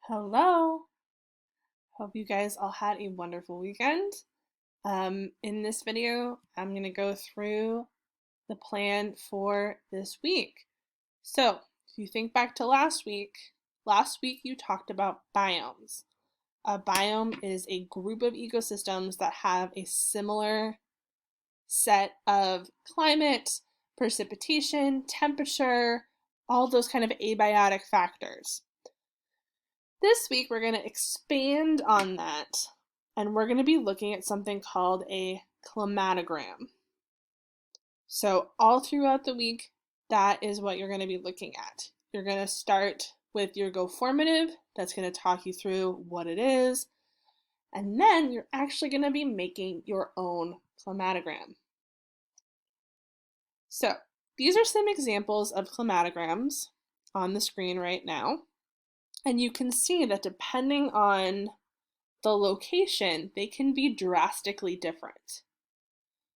Hello. Hope you guys all had a wonderful weekend. In this video, I'm going to go through the plan for this week. So, if you think back to last week you talked about biomes. A biome is a group of ecosystems that have a similar set of climate, precipitation, temperature, all those kind of abiotic factors. This week, we're going to expand on that, and we're going to be looking at something called a climatogram. So, all throughout the week, that is what you're going to be looking at. You're going to start with your Go Formative, that's going to talk you through what it is, and then you're actually going to be making your own climatogram. So, these are some examples of climatograms on the screen right now. And you can see that depending on the location, they can be drastically different.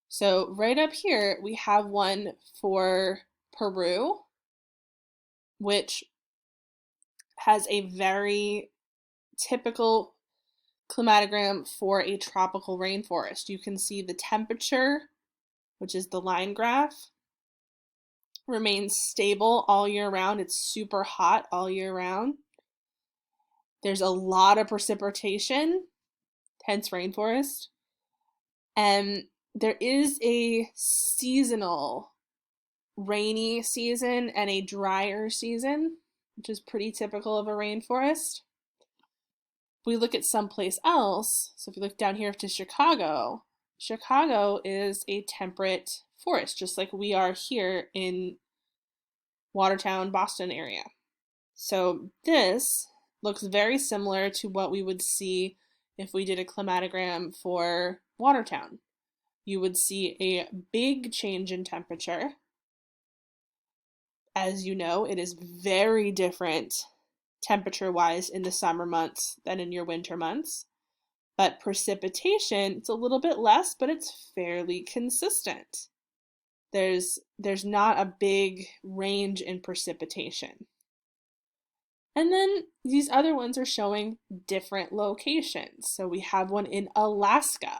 So right up here, we have one for Peru, which has a very typical climatogram for a tropical rainforest. You can see the temperature, which is the line graph, remains stable all year round. It's super hot all year round. There's a lot of precipitation, hence rainforest. And there is a seasonal rainy season and a drier season, which is pretty typical of a rainforest. If we look at someplace else, so if you look down here to Chicago, Chicago is a temperate forest, just like we are here in Watertown, Boston area. So this looks very similar to what we would see if we did a climatogram for Watertown. You would see a big change in temperature. As you know, it is very different temperature-wise in the summer months than in your winter months. But precipitation, it's a little bit less, but it's fairly consistent. There's not a big range in precipitation. And then these other ones are showing different locations. So we have one in Alaska.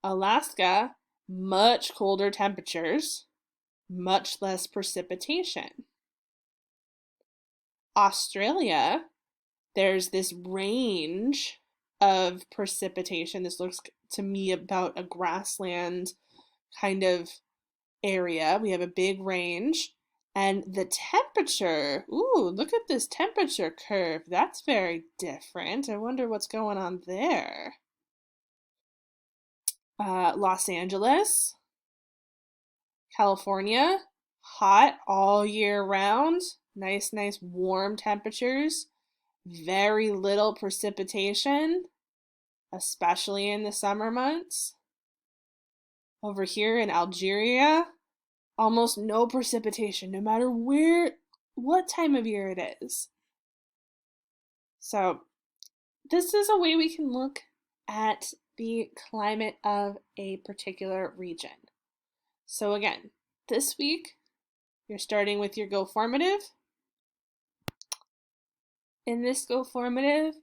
Alaska, much colder temperatures, much less precipitation. Australia, there's this range of precipitation. This looks to me about a grassland kind of area. We have a big range. And the temperature, ooh, look at this temperature curve. That's very different. I wonder what's going on there. Los Angeles, California, hot all year round. Nice warm temperatures. Very little precipitation, especially in the summer months. Over here in Algeria, almost no precipitation, no matter what time of year it is. So this is a way we can look at the climate of a particular region. So again, this week, you're starting with your Go Formative. In this Go Formative,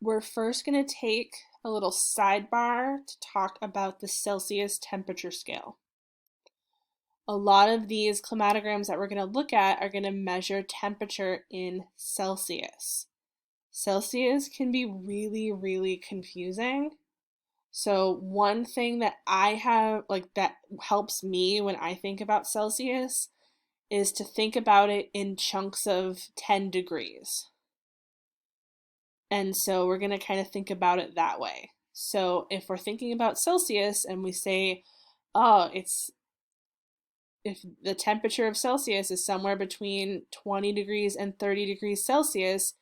we're first going to take a little sidebar to talk about the Celsius temperature scale. A lot of these climatograms that we're going to look at are going to measure temperature in Celsius. Celsius can be really confusing. So one thing that I have, that helps me when I think about Celsius is to think about it in chunks of 10 degrees. And so we're going to kind of think about it that way. So if we're thinking about Celsius and we say, oh, if the temperature of Celsius is somewhere between 20 degrees and 30 degrees Celsius,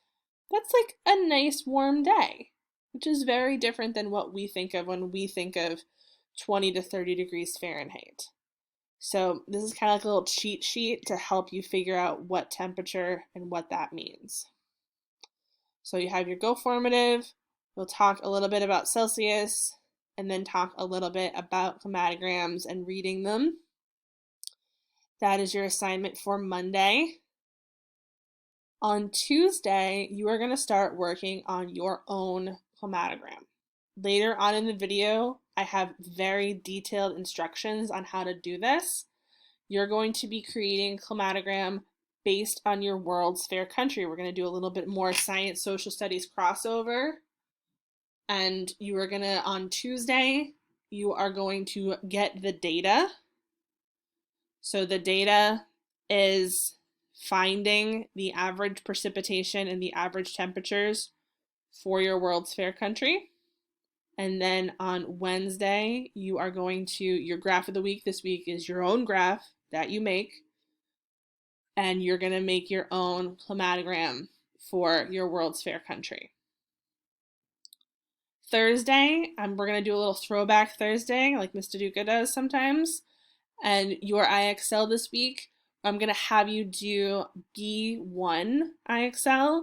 that's like a nice warm day, which is very different than what we think of when we think of 20 to 30 degrees Fahrenheit. So this is kind of like a little cheat sheet to help you figure out what temperature and what that means. So you have your Go Formative, we'll talk a little bit about Celsius, and then talk a little bit about climatograms and reading them. That is your assignment for Monday. On Tuesday, you are going to start working on your own climatogram. Later on in the video, I have very detailed instructions on how to do this. You're going to be creating climatogram based on your World's Fair country. We're going to do a little bit more science social studies crossover. And you are going to, on Tuesday, you are going to get the data. So the data is finding the average precipitation and the average temperatures for your World's Fair country. And then on Wednesday, you are going to, your graph of the week this week is your own graph that you make. And you're going to make your own climatogram for your World's Fair country. Thursday, we're going to do a little throwback Thursday like Ms. DeDuca does sometimes. And your IXL this week, I'm going to have you do B1 IXL,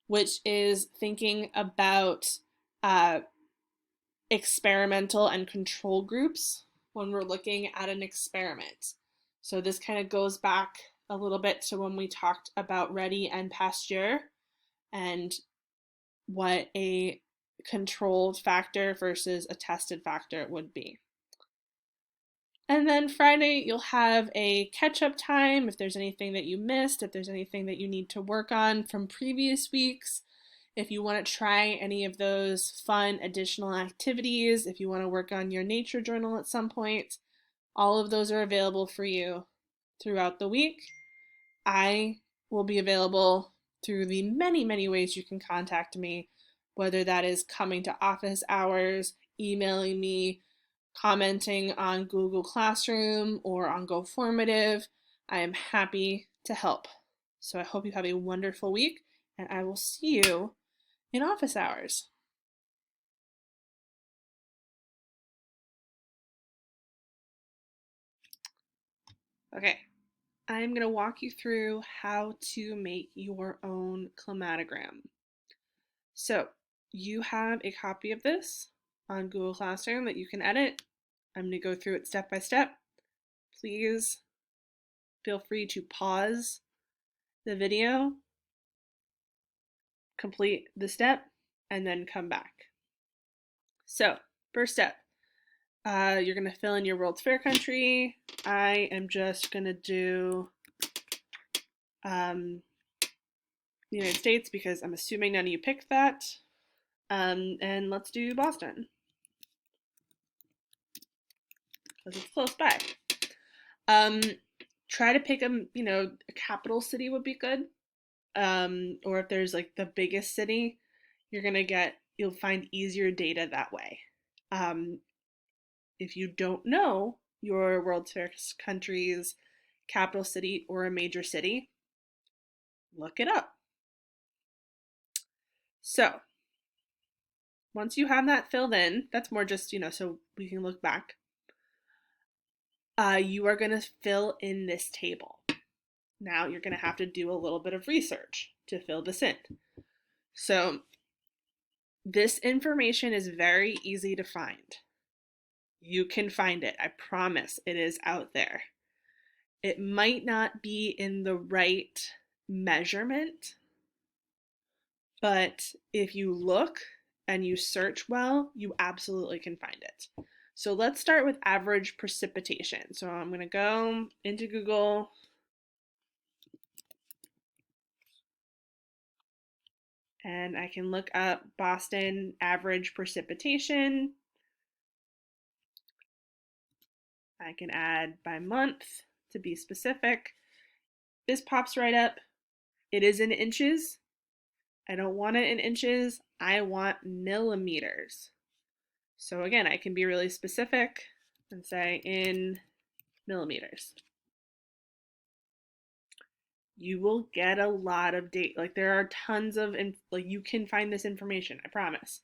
which is thinking about experimental and control groups when we're looking at an experiment. So this kind of goes back a little bit to when we talked about Reddy and Pasteur and what a controlled factor versus a tested factor would be. And then Friday, you'll have a catch-up time if there's anything that you missed, if there's anything that you need to work on from previous weeks, if you want to try any of those fun additional activities, if you want to work on your nature journal at some point, all of those are available for you throughout the week. I will be available through the many, many ways you can contact me, whether that is coming to office hours, emailing me, commenting on Google Classroom or on GoFormative. I am happy to help. So I hope you have a wonderful week, and I will see you in office hours. Okay, I'm going to walk you through how to make your own climatogram. So you have a copy of this on Google Classroom that you can edit. I'm going to go through it step by step. Please feel free to pause the video, complete the step, and then come back. So, first step, you're going to fill in your World's Fair country. I am just going to do the United States because I'm assuming none of you picked that. And let's do Boston because it's close by. Try to pick a capital city would be good. Or if there's like the biggest city, you'll find easier data that way. If you don't know your World's Fair country's capital city or a major city, look it up. So once you have that filled in, that's more just, so we can look back. You are going to fill in this table. Now you're going to have to do a little bit of research to fill this in. So this information is very easy to find. You can find it. I promise it is out there. It might not be in the right measurement, but if you look and you search well, you absolutely can find it. So let's start with average precipitation. So I'm going to go into Google. And I can look up Boston average precipitation. I can add by month to be specific. This pops right up. It is in inches. I don't want it in inches. I want millimeters. So again, I can be really specific and say in millimeters. You will get a lot of data. Like there are tons of, you can find this information, I promise.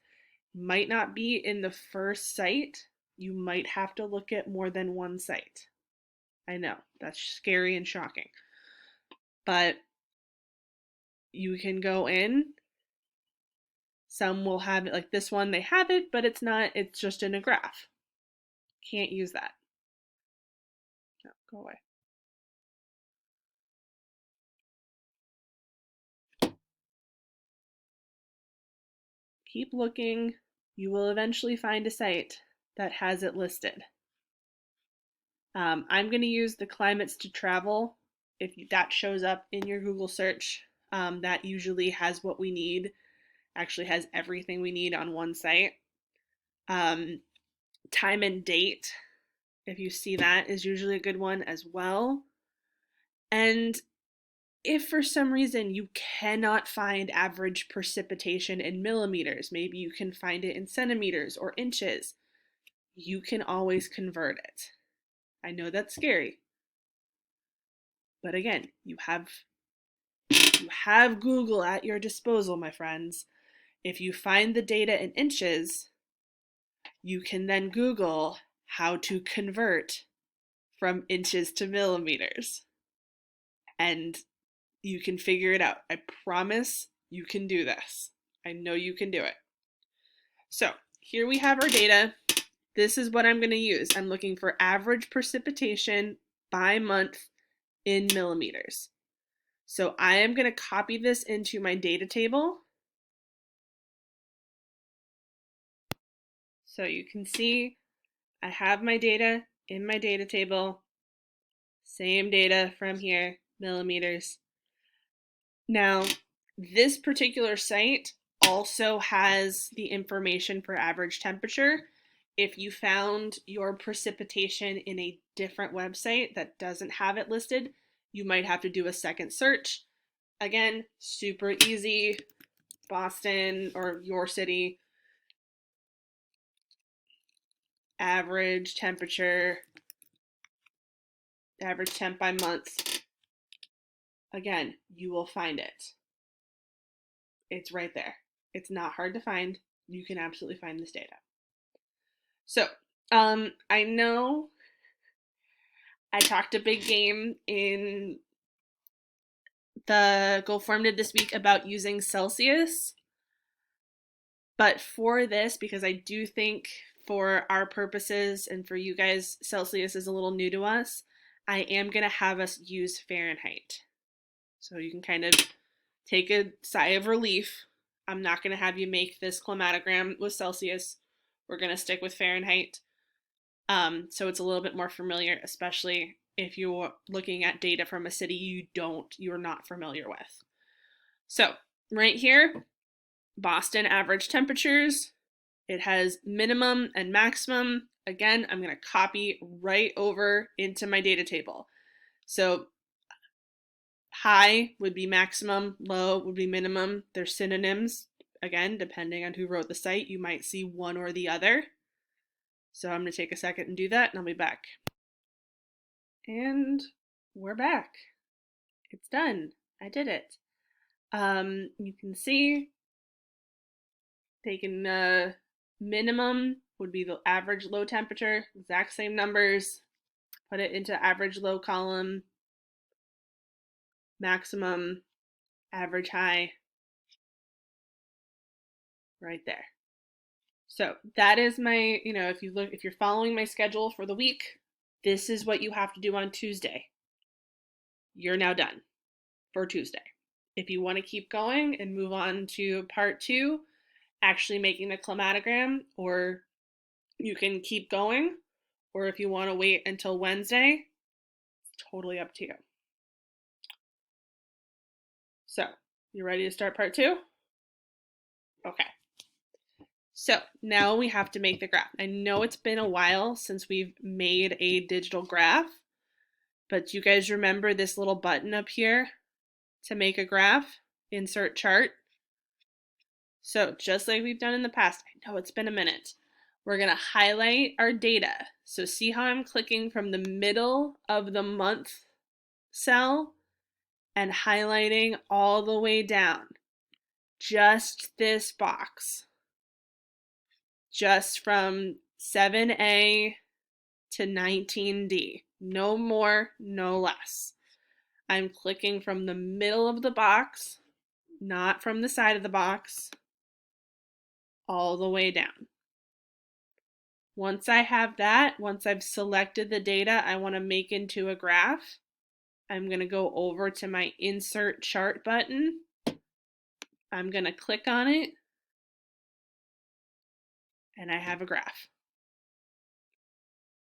Might not be in the first site. You might have to look at more than one site. I know, that's scary and shocking. But you can go in. Some will have it, like this one, they have it, but it's not, it's just in a graph. Can't use that. No, go away. Keep looking. You will eventually find a site that has it listed. I'm going to use the climates to travel. If that shows up in your Google search, that usually has what we need, actually has everything we need on one site. Time and date, if you see that, is usually a good one as well. And if for some reason you cannot find average precipitation in millimeters, maybe you can find it in centimeters or inches, you can always convert it. I know that's scary, but again, you have Google at your disposal, my friends. If you find the data in inches, you can then Google how to convert from inches to millimeters. And you can figure it out. I promise you can do this. I know you can do it. So here we have our data. This is what I'm going to use. I'm looking for average precipitation by month in millimeters. So I am going to copy this into my data table. So you can see I have my data in my data table. Same data from here, millimeters. Now, this particular site also has the information for average temperature. If you found your precipitation in a different website that doesn't have it listed, you might have to do a second search. Again, super easy. Boston or your city, average temperature, average temp by month. Again, you will find it. It's right there. It's not hard to find. You can absolutely find this data. So, I know I talked a big game in the Go Formed this week about using Celsius, but for this, because I do think for our purposes and for you guys, Celsius is a little new to us, I am going to have us use Fahrenheit. So you can kind of take a sigh of relief. I'm not going to have you make this climatogram with Celsius. We're going to stick with Fahrenheit. So it's a little bit more familiar, especially if you're looking at data from a city you're not familiar with. So right here, Boston average temperatures. It has minimum and maximum. Again, I'm going to copy right over into my data table. So high would be maximum, low would be minimum. They're synonyms. Again, depending on who wrote the site, you might see one or the other. So I'm going to take a second and do that, and I'll be back. And we're back. It's done. I did it. You can see taking minimum would be the average low temperature, exact same numbers, put it into average low column, maximum, average high, right there. So that is my, if you're following my schedule for the week, this is what you have to do on Tuesday. You're now done for Tuesday. If you want to keep going and move on to part 2, actually making the climatogram, or you can keep going, or if you want to wait until Wednesday, it's totally up to you. So, you ready to start part 2? Okay. So now we have to make the graph. I know it's been a while since we've made a digital graph, but you guys remember this little button up here to make a graph? Insert chart. So just like we've done in the past, I know it's been a minute, we're going to highlight our data. So see how I'm clicking from the middle of the month cell and highlighting all the way down. Just this box. Just from 7A to 19D. No more, no less. I'm clicking from the middle of the box, not from the side of the box, all the way down. Once I have that, once I've selected the data I want to make into a graph, I'm going to go over to my Insert Chart button. I'm going to click on it, and I have a graph.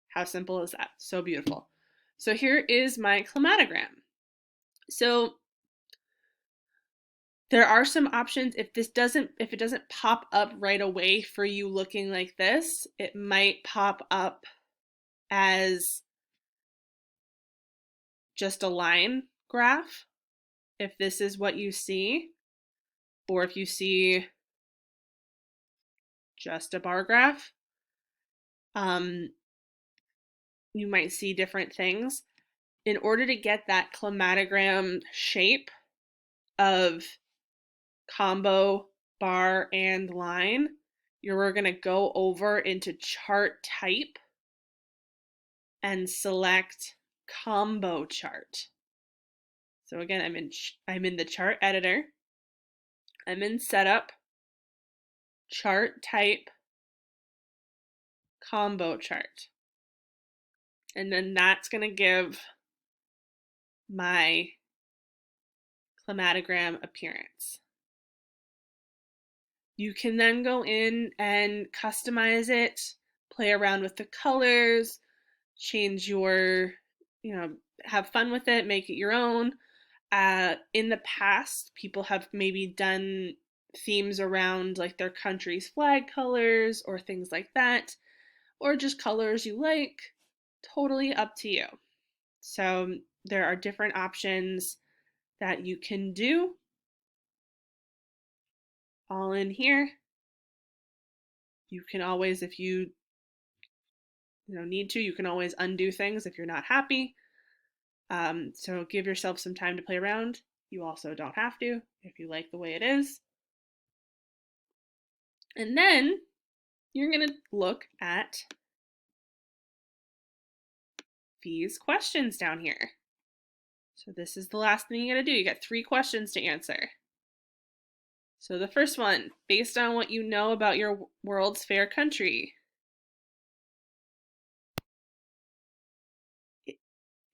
How simple is that? So beautiful. So here is my climatogram. So there are some options. If it doesn't pop up right away for you looking like this, it might pop up as just a line graph if this is what you see, or if you see just a bar graph. You might see different things. In order to get that climatogram shape of combo, bar, and line, you're going to go over into chart type and select combo chart. So again, I'm in the chart editor. I'm in setup, chart type, combo chart. And then that's going to give my climatogram appearance. You can then go in and customize it, play around with the colors, change your, have fun with it, make it your own. In the past, people have maybe done themes around like their country's flag colors or things like that, or just colors you like. Totally up to you. So there are different options that you can do all in here. You can always, if you need to, you can always undo things if you're not happy. So give yourself some time to play around. You also don't have to if you like the way it is. And then you're going to look at these questions down here. So this is the last thing you got to do. You got 3 questions to answer. So the first one, based on what you know about your World's Fair country,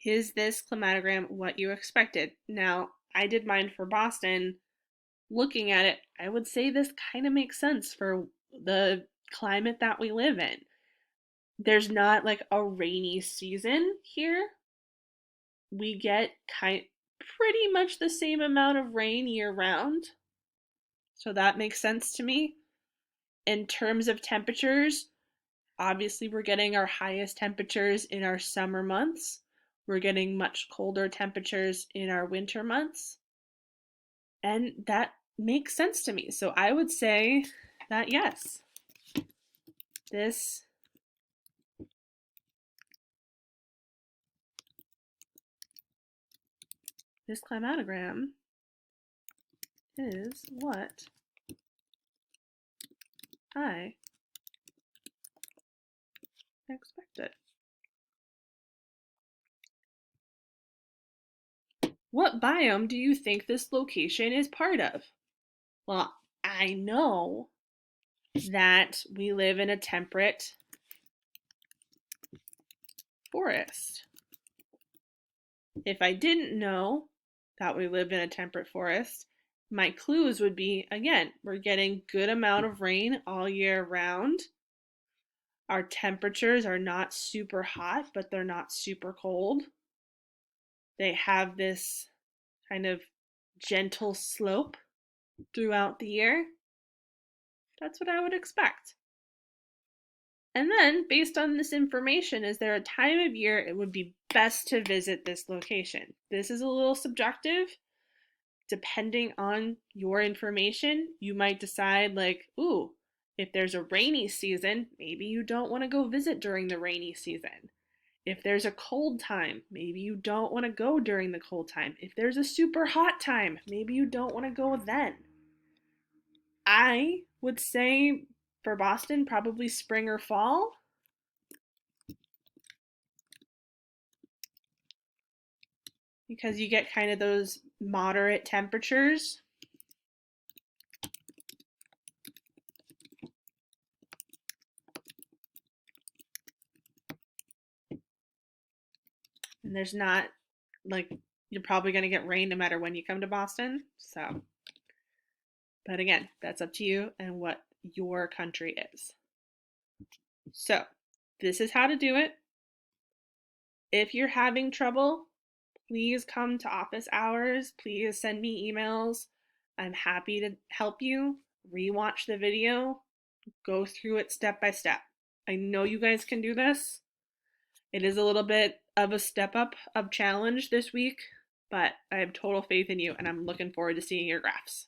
is this climatogram what you expected? Now, I did mine for Boston. Looking at it, I would say this kind of makes sense for the climate that we live in. There's not like a rainy season here. We get pretty much the same amount of rain year round. So that makes sense to me. In terms of temperatures, obviously we're getting our highest temperatures in our summer months. We're getting much colder temperatures in our winter months. And that makes sense to me. So I would say that yes, this climatogram is what I expected. What biome do you think this location is part of? Well, I know that we live in a temperate forest. If I didn't know that we lived in a temperate forest, my clues would be, again, we're getting good amount of rain all year round. Our temperatures are not super hot, but they're not super cold. They have this kind of gentle slope throughout the year. That's what I would expect. And then, based on this information, is there a time of year it would be best to visit this location? This is a little subjective. Depending on your information, you might decide like, ooh, if there's a rainy season, maybe you don't want to go visit during the rainy season. If there's a cold time, maybe you don't want to go during the cold time. If there's a super hot time, maybe you don't want to go then. I would say for Boston, probably spring or fall. Because you get kind of those moderate temperatures. And there's not, like, you're probably going to get rain no matter when you come to Boston. So, but again, that's up to you and what your country is. So this is how to do it. If you're having trouble, please come to office hours. Please send me emails. I'm happy to help you. Rewatch the video, go through it step by step. I know you guys can do this. It is a little bit of a step up of challenge this week, but I have total faith in you and I'm looking forward to seeing your graphs.